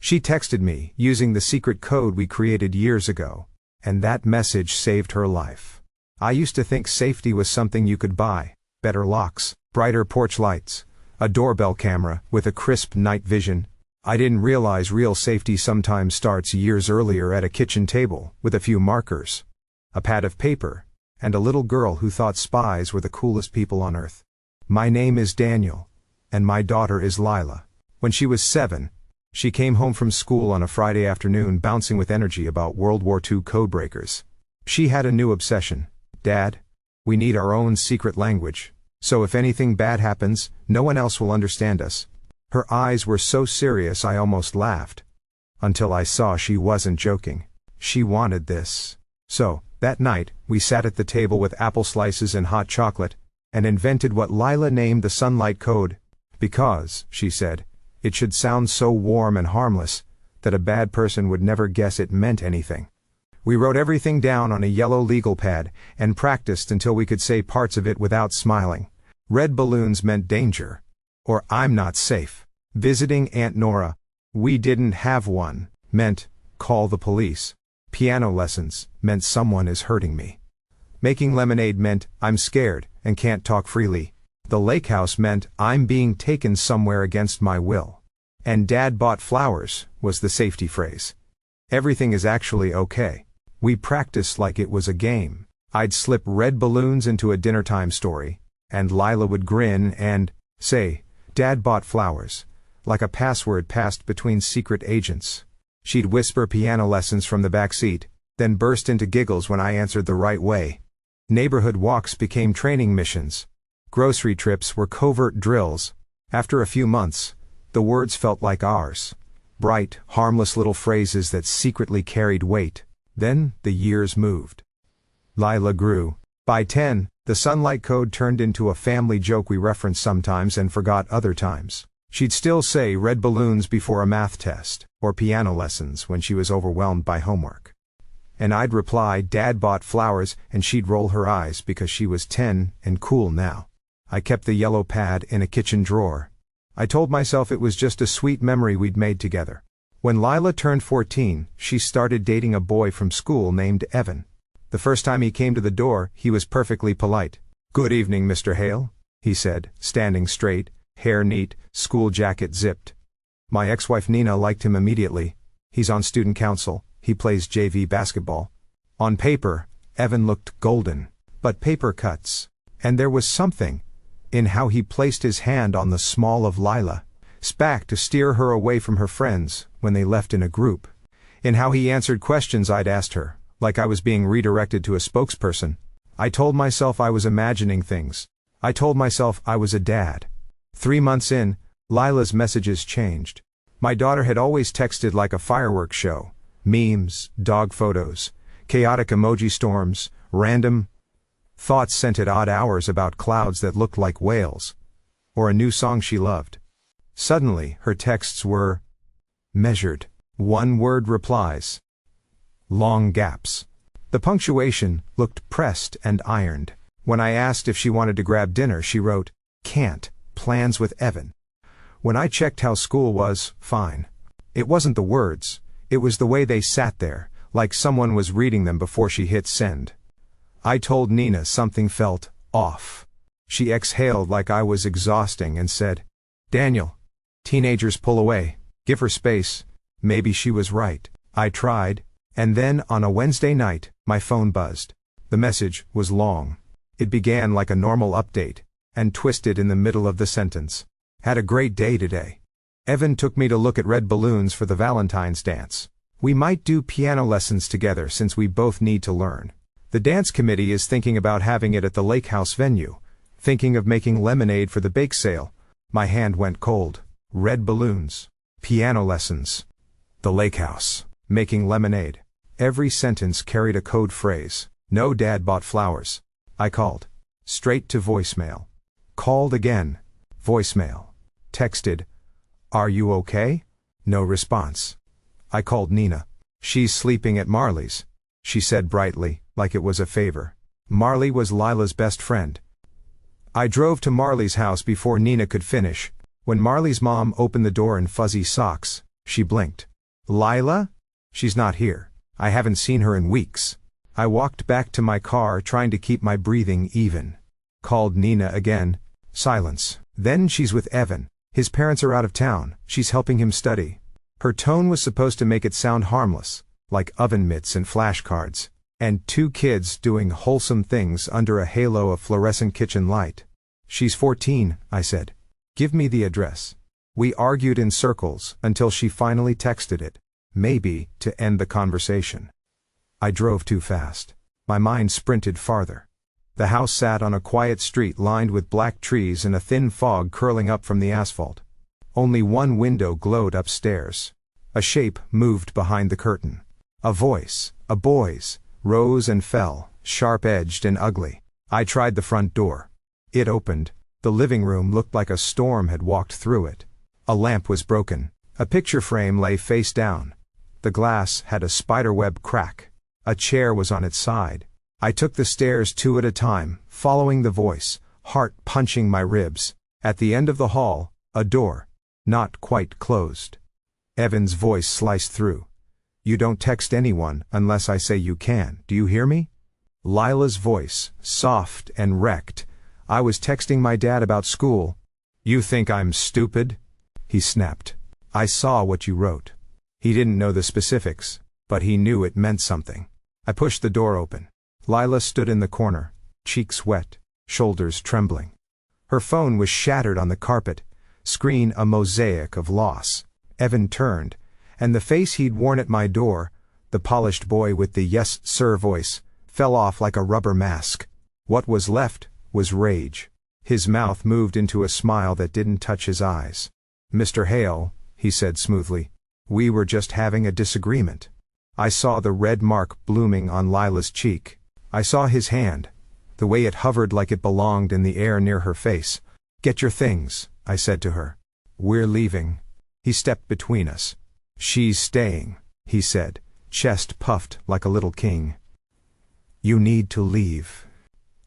She texted me, using the secret code we created years ago. And that message saved her life. I used to think safety was something you could buy. Better locks, brighter porch lights, a doorbell camera with a crisp night vision. I didn't realize real safety sometimes starts years earlier at a kitchen table, with a few markers, a pad of paper, and a little girl who thought spies were the coolest people on earth. My name is Daniel, and my daughter is Lila. When she was 7, she came home from school on a Friday afternoon bouncing with energy about World War II codebreakers. She had a new obsession. Dad, we need our own secret language, so if anything bad happens, no one else will understand us. Her eyes were so serious I almost laughed. Until I saw she wasn't joking. She wanted this. So, that night, we sat at the table with apple slices and hot chocolate, and invented what Lila named the Sunlight Code. Because, she said, it should sound so warm and harmless, that a bad person would never guess it meant anything. We wrote everything down on a yellow legal pad, and practiced until we could say parts of it without smiling. Red balloons meant danger. Or I'm not safe. Visiting Aunt Nora. We didn't have one. Meant, call the police. Piano lessons meant someone is hurting me. Making lemonade meant, I'm scared, and can't talk freely. The lake house meant, I'm being taken somewhere against my will. And Dad bought flowers, was the safety phrase. Everything is actually okay. We practiced like it was a game. I'd slip red balloons into a dinnertime story, and Lila would grin and say, Dad bought flowers, like a password passed between secret agents. She'd whisper piano lessons from the back seat, then burst into giggles when I answered the right way. Neighborhood walks became training missions. Grocery trips were covert drills. After a few months, the words felt like ours. Bright, harmless little phrases that secretly carried weight. Then, the years moved. Lila grew. By 10, the Sunlight Code turned into a family joke we referenced sometimes and forgot other times. She'd still say red balloons before a math test, or piano lessons when she was overwhelmed by homework. And I'd reply, Dad bought flowers, and she'd roll her eyes because she was 10 and cool now. I kept the yellow pad in a kitchen drawer. I told myself it was just a sweet memory we'd made together. When Lila turned 14, she started dating a boy from school named Evan. The first time he came to the door, he was perfectly polite. Good evening, Mr. Hale, he said, standing straight, hair neat, school jacket zipped. My ex-wife Nina liked him immediately. He's on student council, he plays JV basketball. On paper, Evan looked golden. But paper cuts. And there was something in how he placed his hand on the small of Lila, spack to steer her away from her friends when they left in a group. In how he answered questions I'd asked her, like I was being redirected to a spokesperson. I told myself I was imagining things. I told myself I was a dad. 3 months in, Lila's messages changed. My daughter had always texted like a fireworks show. Memes, dog photos, chaotic emoji storms, random thoughts sent at odd hours about clouds that looked like whales. Or a new song she loved. Suddenly, her texts were measured. One-word replies. Long gaps. The punctuation looked pressed and ironed. When I asked if she wanted to grab dinner, she wrote, can't, plans with Evan. When I checked how school was, fine. It wasn't the words, it was the way they sat there, like someone was reading them before she hit send. I told Nina something felt off. She exhaled like I was exhausting and said, Daniel, teenagers pull away, give her space. Maybe she was right. I tried, and then on a Wednesday night, my phone buzzed. The message was long. It began like a normal update, and twisted in the middle of the sentence. Had a great day today. Evan took me to look at red balloons for the Valentine's dance. We might do piano lessons together since we both need to learn. The dance committee is thinking about having it at the lake house venue. Thinking of making lemonade for the bake sale. My hand went cold. Red balloons. Piano lessons. The lake house. Making lemonade. Every sentence carried a code phrase. No, Dad bought flowers. I called. Straight to voicemail. Called again. Voicemail. Texted. Are you okay? No response. I called Nina. She's sleeping at Marley's, she said brightly, like it was a favor. Marley was Lila's best friend. I drove to Marley's house before Nina could finish. When Marley's mom opened the door in fuzzy socks, she blinked. Lila? She's not here. I haven't seen her in weeks. I walked back to my car trying to keep my breathing even. Called Nina again. Silence. Then she's with Evan. His parents are out of town. She's helping him study. Her tone was supposed to make it sound harmless, like oven mitts and flashcards. And 2 kids doing wholesome things under a halo of fluorescent kitchen light. She's 14, I said. Give me the address. We argued in circles until she finally texted it, maybe to end the conversation. I drove too fast. My mind sprinted farther. The house sat on a quiet street lined with black trees and a thin fog curling up from the asphalt. Only one window glowed upstairs. A shape moved behind the curtain. A voice, a boy's, rose and fell, sharp-edged and ugly. I tried the front door. It opened. The living room looked like a storm had walked through it. A lamp was broken. A picture frame lay face down. The glass had a spiderweb crack. A chair was on its side. I took the stairs 2 at a time, following the voice, heart punching my ribs. At the end of the hall, a door. Not quite closed. Evan's voice sliced through. You don't text anyone unless I say you can, do you hear me? Lila's voice, soft and wrecked. I was texting my dad about school. You think I'm stupid? He snapped. I saw what you wrote. He didn't know the specifics, but he knew it meant something. I pushed the door open. Lila stood in the corner, cheeks wet, shoulders trembling. Her phone was shattered on the carpet, screen a mosaic of loss. Evan turned, and the face he'd worn at my door, the polished boy with the yes sir voice, fell off like a rubber mask. What was left was rage. His mouth moved into a smile that didn't touch his eyes. Mr. Hale, he said smoothly, we were just having a disagreement. I saw the red mark blooming on Lila's cheek. I saw his hand, the way it hovered like it belonged in the air near her face. Get your things, I said to her. We're leaving. He stepped between us. She's staying, he said, chest puffed like a little king. You need to leave.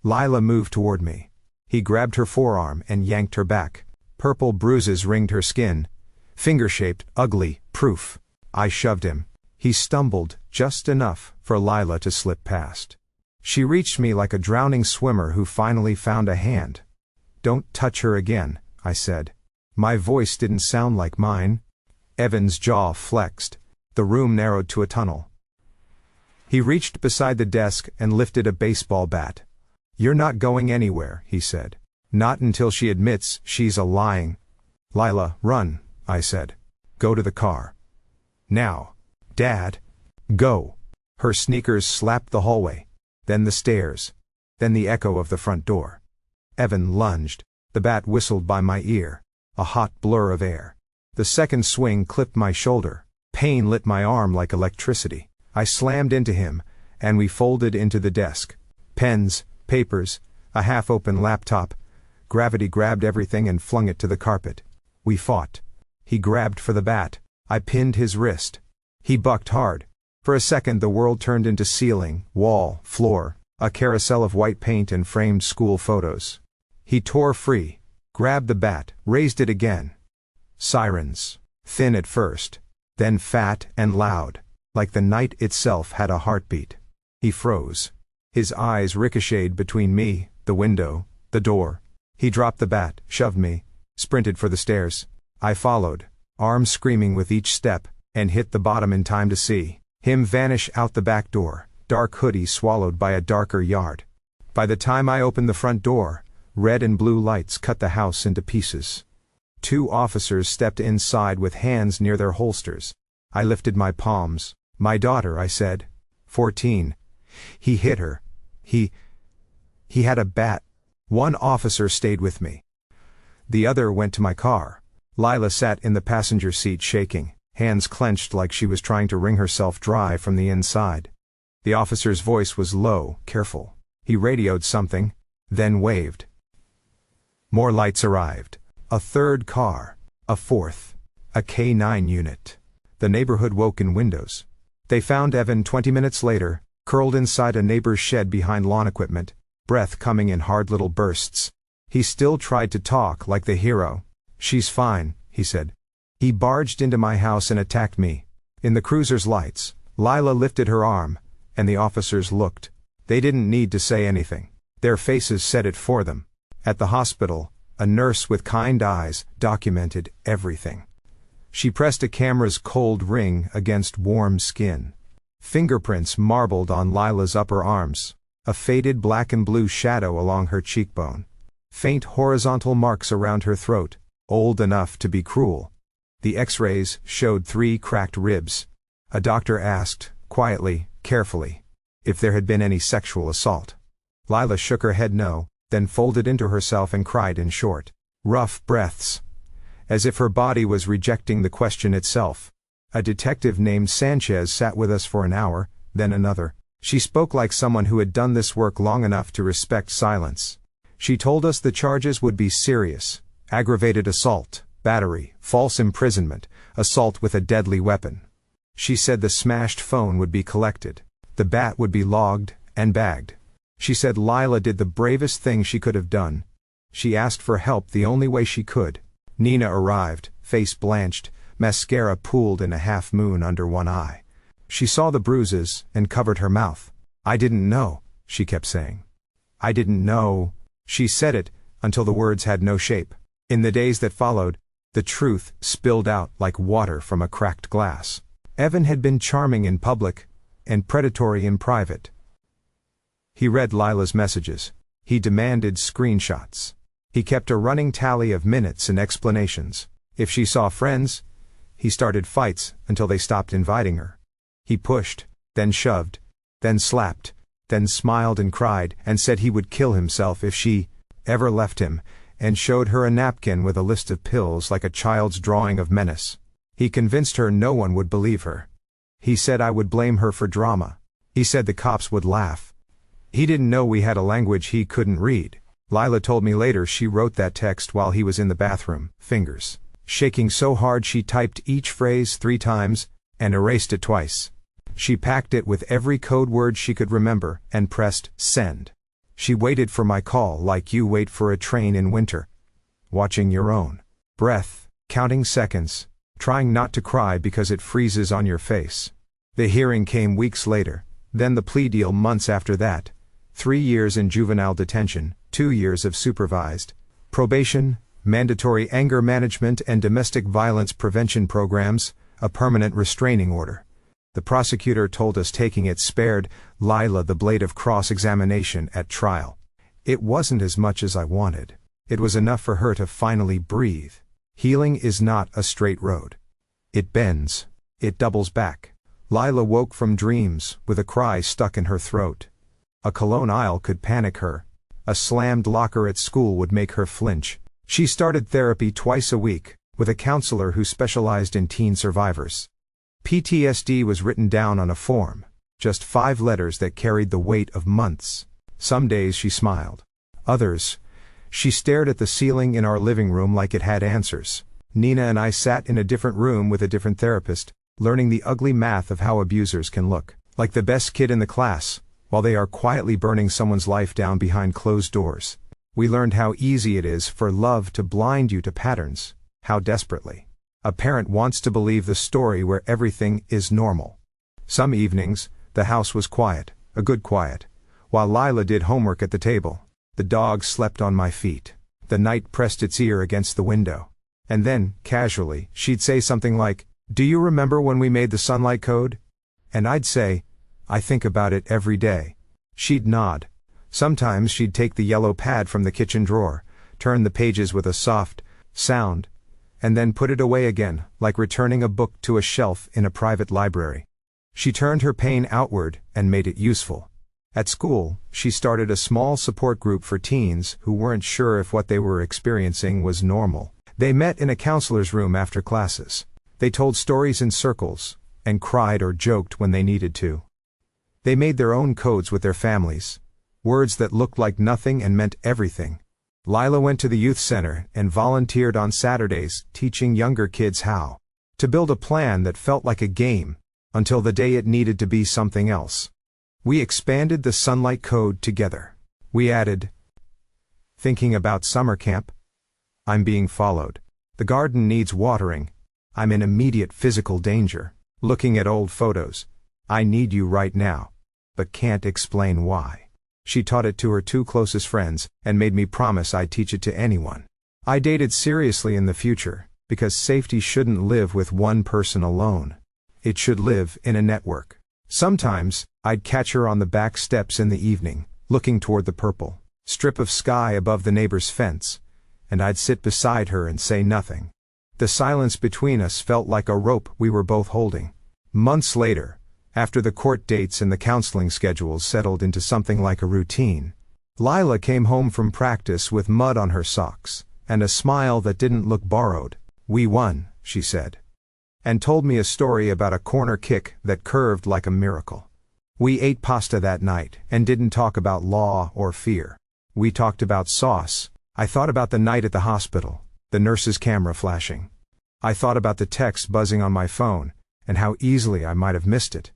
Lila moved toward me. He grabbed her forearm and yanked her back. Purple bruises ringed her skin. Finger-shaped, ugly, proof. I shoved him. He stumbled, just enough for Lila to slip past. She reached me like a drowning swimmer who finally found a hand. Don't touch her again, I said. My voice didn't sound like mine. Evan's jaw flexed. The room narrowed to a tunnel. He reached beside the desk and lifted a baseball bat. You're not going anywhere, he said. Not until she admits she's a lying. Lila, run, I said. Go to the car. Now. Dad. Go. Her sneakers slapped the hallway. Then the stairs. Then the echo of the front door. Evan lunged. The bat whistled by my ear. A hot blur of air. The second swing clipped my shoulder. Pain lit my arm like electricity. I slammed into him, and we folded into the desk. Pens, papers, a half-open laptop. Gravity grabbed everything and flung it to the carpet. We fought. He grabbed for the bat. I pinned his wrist. He bucked hard. For a second the world turned into ceiling, wall, floor, a carousel of white paint and framed school photos. He tore free, grabbed the bat, raised it again. Sirens. Thin at first, then fat and loud, like the night itself had a heartbeat. He froze. His eyes ricocheted between me, the window, the door. He dropped the bat, shoved me, sprinted for the stairs. I followed, arms screaming with each step, and hit the bottom in time to see him vanish out the back door, dark hoodie swallowed by a darker yard. By the time I opened the front door, red and blue lights cut the house into pieces. 2 officers stepped inside with hands near their holsters. I lifted my palms. My daughter, I said. 14. He hit her. He had a bat. 1 officer stayed with me. The other went to my car. Lila sat in the passenger seat shaking, hands clenched like she was trying to wring herself dry from the inside. The officer's voice was low, careful. He radioed something, then waved. More lights arrived. A 3rd car. A 4th. A K-9 unit. The neighborhood woke in windows. They found Evan 20 minutes later, curled inside a neighbor's shed behind lawn equipment, breath coming in hard little bursts. He still tried to talk like the hero. She's fine, he said. He barged into my house and attacked me. In the cruiser's lights, Lila lifted her arm, and the officers looked. They didn't need to say anything. Their faces said it for them. At the hospital, a nurse with kind eyes documented everything. She pressed a camera's cold ring against warm skin. Fingerprints marbled on Lila's upper arms, a faded black and blue shadow along her cheekbone. Faint horizontal marks around her throat, old enough to be cruel. The X-rays showed 3 cracked ribs. A doctor asked, quietly, carefully, if there had been any sexual assault. Lila shook her head no, then folded into herself and cried in short, rough breaths, as if her body was rejecting the question itself. A detective named Sanchez sat with us for an hour, then another. She spoke like someone who had done this work long enough to respect silence. She told us the charges would be serious: aggravated assault, battery, false imprisonment, assault with a deadly weapon. She said the smashed phone would be collected. The bat would be logged and bagged. She said Lila did the bravest thing she could have done. She asked for help the only way she could. Nina arrived, face blanched, mascara pooled in a half moon under one eye. She saw the bruises and covered her mouth. I didn't know, she kept saying. I didn't know. She said it until the words had no shape. In the days that followed, the truth spilled out like water from a cracked glass. Evan had been charming in public and predatory in private. He read Lila's messages. He demanded screenshots. He kept a running tally of minutes and explanations. If she saw friends, he started fights until they stopped inviting her. He pushed, then shoved, then slapped, then smiled and cried and said he would kill himself if she ever left him, and showed her a napkin with a list of pills like a child's drawing of menace. He convinced her no one would believe her. He said I would blame her for drama. He said the cops would laugh. He didn't know we had a language he couldn't read. Lila told me later she wrote that text while he was in the bathroom, fingers shaking so hard she typed each phrase 3 times and erased it twice. She packed it with every code word she could remember and pressed send. She waited for my call like you wait for a train in winter, watching your own breath, counting seconds, trying not to cry because it freezes on your face. The hearing came weeks later, then the plea deal months after that. 3 years in juvenile detention, 2 years of supervised probation, mandatory anger management and domestic violence prevention programs, a permanent restraining order. The prosecutor told us taking it spared Lila the blade of cross-examination at trial. It wasn't as much as I wanted. It was enough for her to finally breathe. Healing is not a straight road. It bends. It doubles back. Lila woke from dreams with a cry stuck in her throat. A cologne aisle could panic her. A slammed locker at school would make her flinch. She started therapy twice a week, with a counselor who specialized in teen survivors. PTSD was written down on a form, just 5 letters that carried the weight of months. Some days she smiled. Others, she stared at the ceiling in our living room like it had answers. Nina and I sat in a different room with a different therapist, learning the ugly math of how abusers can look like the best kid in the class, while they are quietly burning someone's life down behind closed doors. We learned how easy it is for love to blind you to patterns, how desperately a parent wants to believe the story where everything is normal. Some evenings, the house was quiet, a good quiet, while Lila did homework at the table. The dog slept on my feet. The night pressed its ear against the window. And then, casually, she'd say something like, "Do you remember when we made the sunlight code?" And I'd say, "I think about it every day." She'd nod. Sometimes she'd take the yellow pad from the kitchen drawer, turn the pages with a soft sound, and then put it away again, like returning a book to a shelf in a private library. She turned her pain outward and made it useful. At school, she started a small support group for teens who weren't sure if what they were experiencing was normal. They met in a counselor's room after classes. They told stories in circles, and cried or joked when they needed to. They made their own codes with their families, words that looked like nothing and meant everything. Lila went to the youth center and volunteered on Saturdays, teaching younger kids how to build a plan that felt like a game, until the day it needed to be something else. We expanded the Sunlight Code together. We added, "Thinking about summer camp? I'm being followed. The garden needs watering. I'm in immediate physical danger. Looking at old photos. I need you right now. But can't explain why. She taught it to her two closest friends, and made me promise I'd teach it to anyone I dated seriously in the future, because safety shouldn't live with one person alone. It should live in a network. Sometimes, I'd catch her on the back steps in the evening, looking toward the purple strip of sky above the neighbor's fence, and I'd sit beside her and say nothing. The silence between us felt like a rope we were both holding. Months later, after the court dates and the counseling schedules settled into something like a routine, Lila came home from practice with mud on her socks, and a smile that didn't look borrowed. "We won," she said. And told me a story about a corner kick that curved like a miracle. We ate pasta that night, and didn't talk about law or fear. We talked about sauce. I thought about the night at the hospital, the nurse's camera flashing. I thought about the text buzzing on my phone, and how easily I might have missed it.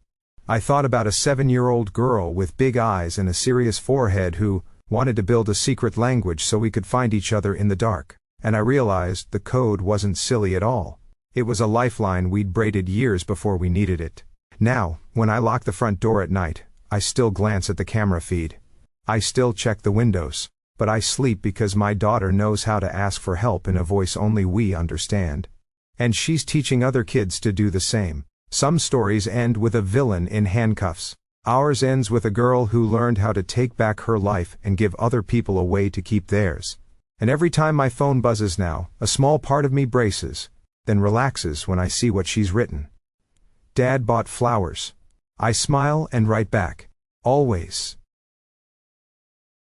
I thought about a 7-year-old girl with big eyes and a serious forehead who wanted to build a secret language so we could find each other in the dark. And I realized the code wasn't silly at all. It was a lifeline we'd braided years before we needed it. Now, when I lock the front door at night, I still glance at the camera feed. I still check the windows, but I sleep because my daughter knows how to ask for help in a voice only we understand. And she's teaching other kids to do the same. Some stories end with a villain in handcuffs. Ours ends with a girl who learned how to take back her life and give other people a way to keep theirs. And every time my phone buzzes now, a small part of me braces, then relaxes when I see what she's written. "Dad bought flowers." I smile and write back, "Always."